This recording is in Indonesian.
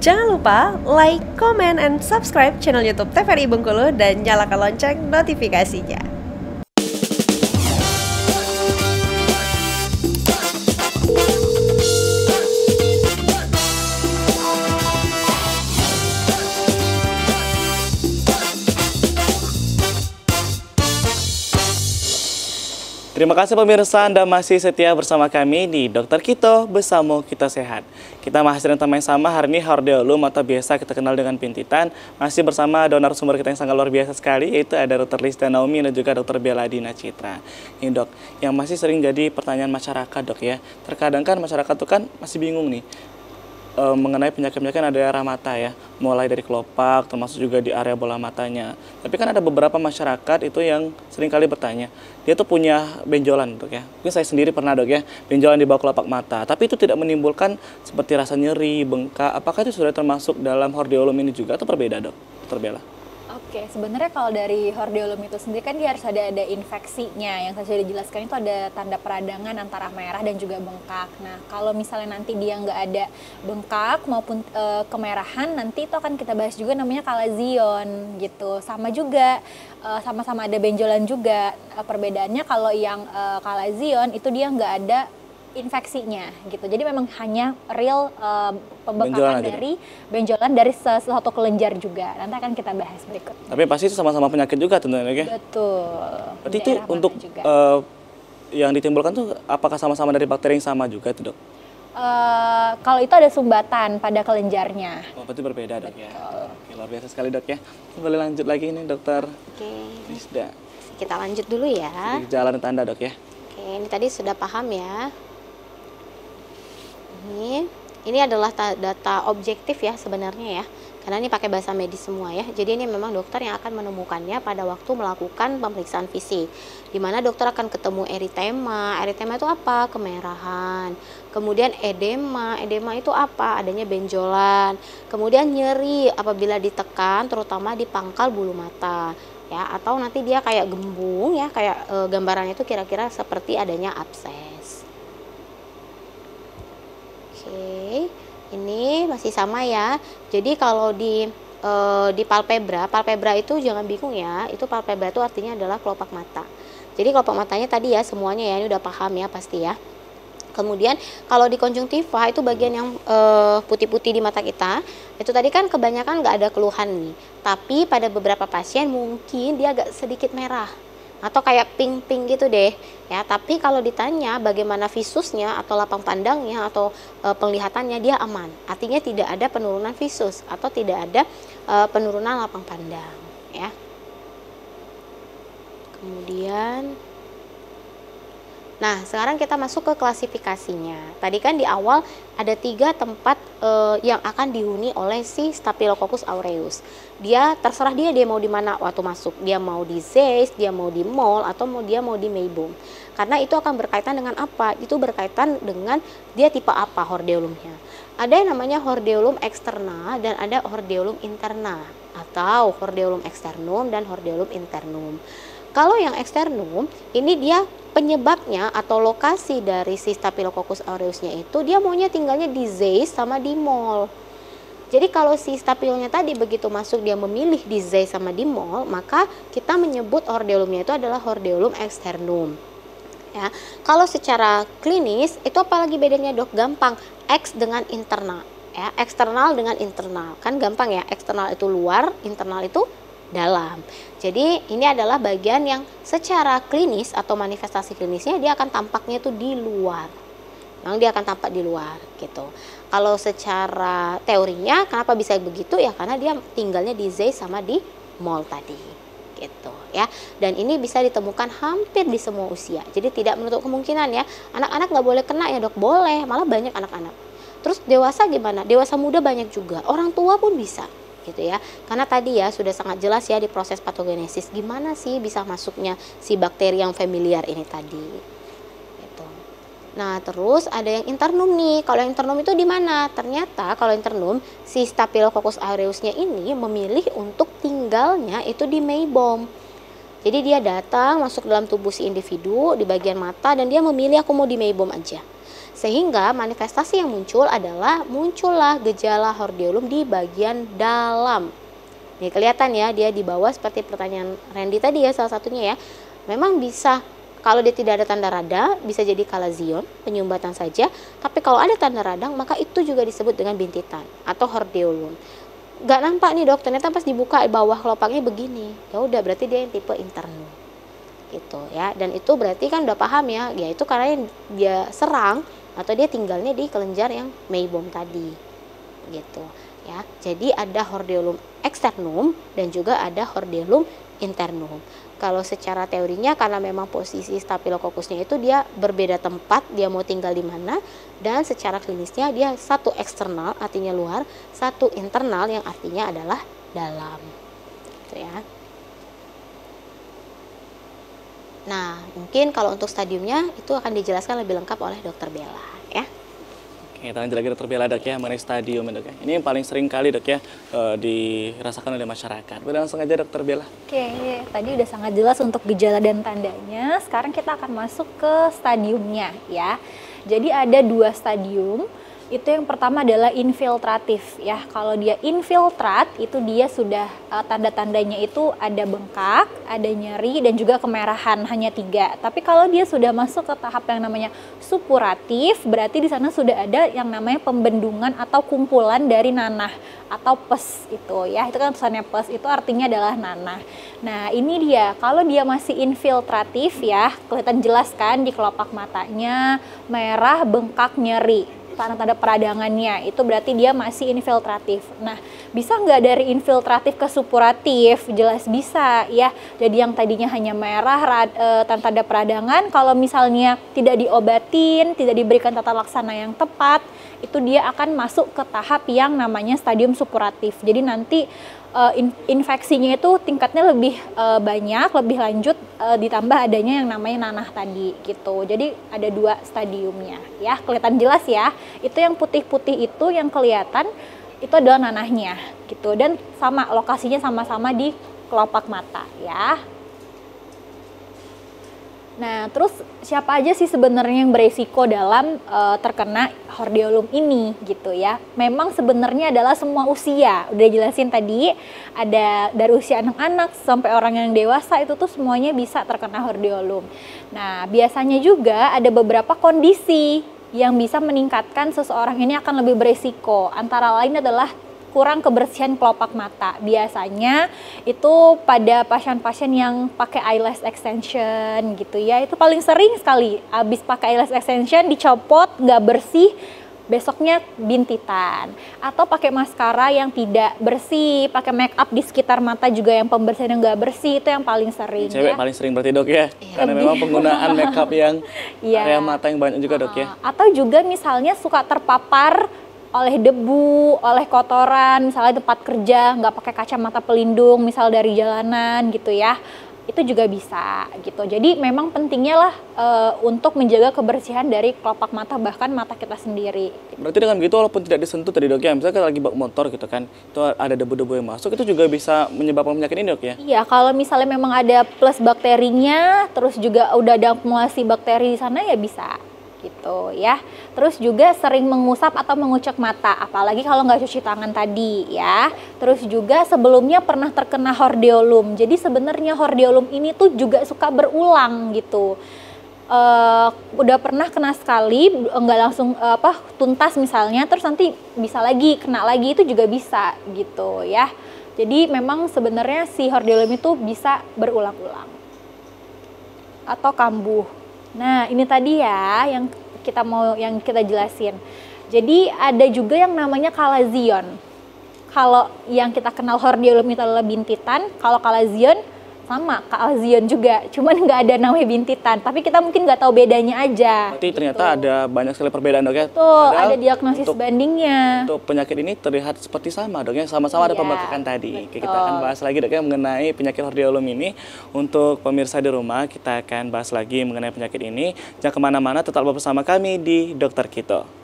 Jangan lupa like, comment, and subscribe channel YouTube TVRI Bengkulu dan nyalakan lonceng notifikasinya. Terima kasih pemirsa, Anda masih setia bersama kami di Dokter Kito, bersama kita sehat. Kita masih dengan tema yang sama, hari ini hordeolum atau biasa kita kenal dengan pintitan. Masih bersama donor sumber kita yang sangat luar biasa sekali, yaitu ada Dr. Lista Naomi dan juga Dr. Bella Dina Citra. Ini dok, yang masih sering jadi pertanyaan masyarakat dok ya. Terkadang kan masyarakat tuh kan masih bingung nih. Mengenai penyakit-penyakit ada daerah mata ya, mulai dari kelopak termasuk juga di area bola matanya. Tapi kan ada beberapa masyarakat itu yang sering kali bertanya, dia tuh punya benjolan dok ya. Mungkin saya sendiri pernah dok ya, benjolan di bawah kelopak mata, tapi itu tidak menimbulkan seperti rasa nyeri, bengkak. Apakah itu sudah termasuk dalam hordeolum ini juga atau berbeda dok, Dr. Bella? Oke, sebenarnya kalau dari hordeolum itu sendiri kan dia harus ada infeksinya. Yang saya sudah dijelaskan itu ada tanda peradangan antara merah dan juga bengkak. Nah, kalau misalnya nanti dia nggak ada bengkak maupun kemerahan, nanti itu akan kita bahas juga namanya kalazion gitu. Sama juga, sama-sama ada benjolan juga. Perbedaannya kalau yang kalazion itu dia nggak ada infeksinya gitu. Jadi memang hanya real pembekakan dari benjolan dari sesuatu kelenjar juga. Nanti akan kita bahas berikut. Tapi pasti itu sama-sama penyakit juga tentunya ya? Betul. Berarti itu untuk yang ditimbulkan tuh apakah sama-sama dari bakteri yang sama juga itu dok? Kalau itu ada sumbatan pada kelenjarnya. Oh, berarti berbeda dok. Betul. Ya. Oke, luar biasa sekali dok ya. Boleh lanjut lagi nih dokter. Oke. Rizda. Kita lanjut dulu ya. Jalan tanda dok ya. Oke, ini tadi sudah paham ya. Ini adalah data objektif ya sebenarnya ya, karena ini pakai bahasa medis semua ya. Jadi ini memang dokter yang akan menemukannya pada waktu melakukan pemeriksaan fisik, di mana dokter akan ketemu eritema. Eritema itu apa? Kemerahan. Kemudian edema. Edema itu apa? Adanya benjolan. Kemudian nyeri apabila ditekan, terutama di pangkal bulu mata ya, atau nanti dia kayak gembung ya, kayak gambarannya itu kira-kira seperti adanya abses. Oke, ini masih sama ya. Jadi kalau di palpebra itu jangan bingung ya. Itu palpebra itu artinya adalah kelopak mata. Jadi kelopak matanya tadi ya semuanya ya, ini udah paham ya pasti ya. Kemudian kalau di konjungtiva itu bagian yang putih-putih di mata kita, itu tadi kan kebanyakan nggak ada keluhan nih. Tapi pada beberapa pasien mungkin dia agak sedikit merah atau kayak pink-pink gitu deh ya. Tapi kalau ditanya bagaimana visusnya atau lapang pandangnya atau penglihatannya, dia aman. Artinya tidak ada penurunan visus atau tidak ada penurunan lapang pandang ya. Kemudian nah, sekarang kita masuk ke klasifikasinya. Tadi kan di awal ada 3 tempat yang akan dihuni oleh si Staphylococcus aureus. Dia terserah dia mau di mana waktu masuk. Dia mau di Zeiss, dia mau di mall, atau dia mau di meibum. Karena itu akan berkaitan dengan apa? Itu berkaitan dengan dia tipe apa hordeolumnya. Ada yang namanya hordeolum eksterna dan ada hordeolum interna, atau hordeolum externum dan hordeolum internum. Kalau yang eksternum, ini dia penyebabnya atau lokasi dari si Staphylococcus aureusnya itu dia maunya tinggalnya di Zeiss sama di mall. Jadi kalau si Staphylonya tadi begitu masuk dia memilih di Zeiss sama di mall, maka kita menyebut hordeolumnya itu adalah hordeolum externum. Ya, kalau secara klinis itu apalagi bedanya dok? Gampang, X dengan internal. Ya, eksternal dengan internal kan gampang ya. Eksternal itu luar, internal itu dalam. Jadi ini adalah bagian yang secara klinis atau manifestasi klinisnya dia akan tampaknya itu di luar. Memang dia akan tampak di luar gitu. Kalau secara teorinya kenapa bisa begitu ya, karena dia tinggalnya di Zeiss sama di mall tadi gitu ya. Dan ini bisa ditemukan hampir di semua usia. Jadi tidak menutup kemungkinan ya. Anak-anak nggak boleh kena ya dok? Boleh, malah banyak anak-anak. Terus dewasa gimana? Dewasa muda banyak juga. Orang tua pun bisa gitu ya, karena tadi ya sudah sangat jelas ya di proses patogenesis gimana sih bisa masuknya si bakteri yang familiar ini tadi gitu. Nah terus ada yang internum nih. Kalau yang internum itu di mana? Ternyata kalau internum si Staphylococcus aureusnya ini memilih untuk tinggalnya itu di meibom. Jadi dia datang masuk dalam tubuh si individu di bagian mata dan dia memilih aku mau di meibom aja. Sehingga manifestasi yang muncul adalah muncullah gejala hordeolum di bagian dalam. Nih kelihatan ya, dia di bawah seperti pertanyaan Randy tadi ya, salah satunya ya. Memang bisa, kalau dia tidak ada tanda radang, bisa jadi kalazion, penyumbatan saja. Tapi kalau ada tanda radang, maka itu juga disebut dengan bintitan atau hordeolum. Gak nampak nih dok, ternyata pas dibuka bawah kelopaknya begini. Ya udah, berarti dia yang tipe internum. Gitu ya. Dan itu berarti kan udah paham ya, itu karena yang dia serang atau dia tinggalnya di kelenjar yang meibom tadi. Gitu ya. Jadi ada hordeolum externum dan juga ada hordeolum internum. Kalau secara teorinya karena memang posisi Staphylococcusnya itu dia berbeda tempat, dia mau tinggal di mana, dan secara klinisnya dia satu eksternal artinya luar, satu internal yang artinya adalah dalam. Gitu ya. Nah, mungkin kalau untuk stadiumnya itu akan dijelaskan lebih lengkap oleh Dokter Bella ya. Kita lanjut lagi Dokter Bella dok ya, mengenai stadium dok ya. Ini yang paling sering kali dok ya dirasakan oleh masyarakat. Udah langsung aja Dokter Bella. Oke, tadi udah sangat jelas untuk gejala dan tandanya. Sekarang kita akan masuk ke stadiumnya ya. Jadi ada 2 stadium. Itu yang pertama adalah infiltratif ya. Kalau dia infiltrat itu dia sudah tanda-tandanya itu ada bengkak, ada nyeri dan juga kemerahan, hanya 3. Tapi kalau dia sudah masuk ke tahap yang namanya supuratif, berarti di sana sudah ada yang namanya pembendungan atau kumpulan dari nanah atau pus itu ya. Itu kan tulisannya pus, itu artinya adalah nanah. Nah, ini dia. Kalau dia masih infiltratif ya, kelihatan jelas kan di kelopak matanya, merah, bengkak, nyeri. Tanda-tanda peradangannya itu berarti dia masih infiltratif. Nah, bisa nggak dari infiltratif ke supuratif? Jelas bisa ya. Jadi yang tadinya hanya merah tanda-tanda peradangan, kalau misalnya tidak diobatin, tidak diberikan tata laksana yang tepat, itu dia akan masuk ke tahap yang namanya stadium supuratif. Jadi nanti infeksinya itu tingkatnya lebih banyak, lebih lanjut, ditambah adanya yang namanya nanah tadi gitu. Jadi ada 2 stadiumnya ya, kelihatan jelas ya. Itu yang putih-putih itu yang kelihatan itu adalah nanahnya gitu, dan sama lokasinya sama-sama di kelopak mata ya. Nah, terus siapa aja sih sebenarnya yang beresiko dalam terkena hordeolum ini gitu ya? Memang sebenarnya adalah semua usia. Udah jelasin tadi, ada dari usia anak-anak sampai orang yang dewasa itu tuh semuanya bisa terkena hordeolum. Nah, biasanya juga ada beberapa kondisi yang bisa meningkatkan seseorang ini akan lebih beresiko. Antara lain adalah kurang kebersihan kelopak mata. Biasanya itu pada pasien-pasien yang pakai eyelash extension gitu ya, itu paling sering sekali habis pakai eyelash extension dicopot nggak bersih, besoknya bintitan. Atau pakai maskara yang tidak bersih, pakai make up di sekitar mata juga yang pembersihannya nggak bersih, itu yang paling sering. Cewek ya. paling sering berarti dok ya, karena memang penggunaan make up yang area mata yang banyak juga dok ya. Atau juga misalnya suka terpapar oleh debu, oleh kotoran, misalnya tempat kerja nggak pakai kacamata pelindung, misal dari jalanan gitu ya, itu juga bisa gitu. Jadi memang pentingnya lah untuk menjaga kebersihan dari kelopak mata, bahkan mata kita sendiri. Berarti dengan begitu walaupun tidak disentuh tadi dok ya, misalnya kita lagi bawa motor gitu kan, itu ada debu-debu yang masuk, itu juga bisa menyebabkan penyakit ini dok ya? Iya, kalau misalnya memang ada plus bakterinya, terus juga udah ada akumulasi bakteri di sana ya bisa. Gitu ya. Terus juga sering mengusap atau mengucek mata, apalagi kalau nggak cuci tangan tadi ya. Terus juga sebelumnya pernah terkena hordeolum. Jadi sebenarnya hordeolum ini tuh juga suka berulang gitu. Udah pernah kena sekali, nggak langsung tuntas misalnya, terus nanti bisa lagi kena lagi, itu juga bisa gitu ya. Jadi memang sebenarnya si hordeolum itu bisa berulang-ulang atau kambuh. Nah, ini tadi ya yang kita jelasin. Jadi ada juga yang namanya kalazion. Kalau yang kita kenal hordeolum itu adalah bintitan, kalau kalazion sama kalazion juga, cuman nggak ada namanya bintitan. Tapi kita mungkin nggak tahu bedanya aja. Berarti ternyata ada banyak sekali perbedaan dok ya? Tuh, ada diagnosis bandingnya. Untuk penyakit ini terlihat seperti sama dok ya, sama-sama ada pembengkakan tadi. Oke, kita akan bahas lagi dok ya mengenai penyakit hordeolum ini. Untuk pemirsa di rumah, kita akan bahas lagi mengenai penyakit ini. Jangan kemana-mana, tetap bersama kami di Dokter Kito.